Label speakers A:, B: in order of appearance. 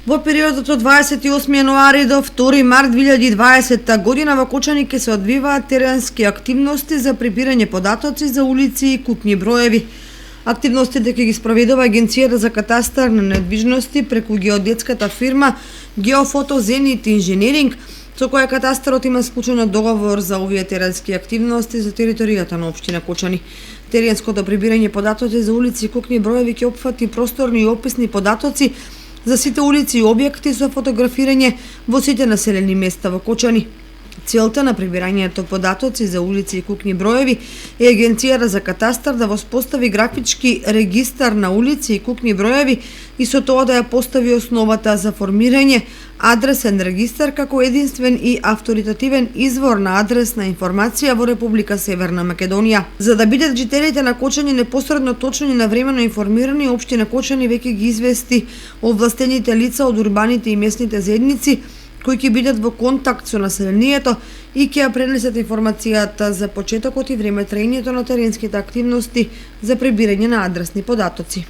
A: Во периодот од 28 јануари до 2 март 2020 година во Кочани ќе се одвиваат теренски активности за прибирање податоци за улици и купни броеви. Активностите ќе ги спроведува Агенцијата за катастар на недвижности преку геодетската фирма Геофото Зенит Инженеринг, со која катастарот има склучен договор за овие теренски активности за територијата на општина Кочани. Теренското прибирање податоци за улици и купни броеви ќе опфати просторни и описни податоци за сите улици и објекти со фотографирање во сите населени места во Кочани. Целта на прибирањето податоци за улици и купни броеви е Агенцијата за катастар да воспостави графички регистар на улици и купни броеви и со тоа да ја постави основата за формирање адресен регистар како единствен и авторитативен извор на адресна информација во Република Северна Македонија. За да бидат жителите на Кочани непосредно, точно и навремено информирани, општина Кочани веќе ги извести овластените лица од урбаните и местните заедници кои ќе бидат во контакт со населението и ќе ја пренесат информацијата за почетокот и време траењето на теренските активности за прибирање на адресни податоци.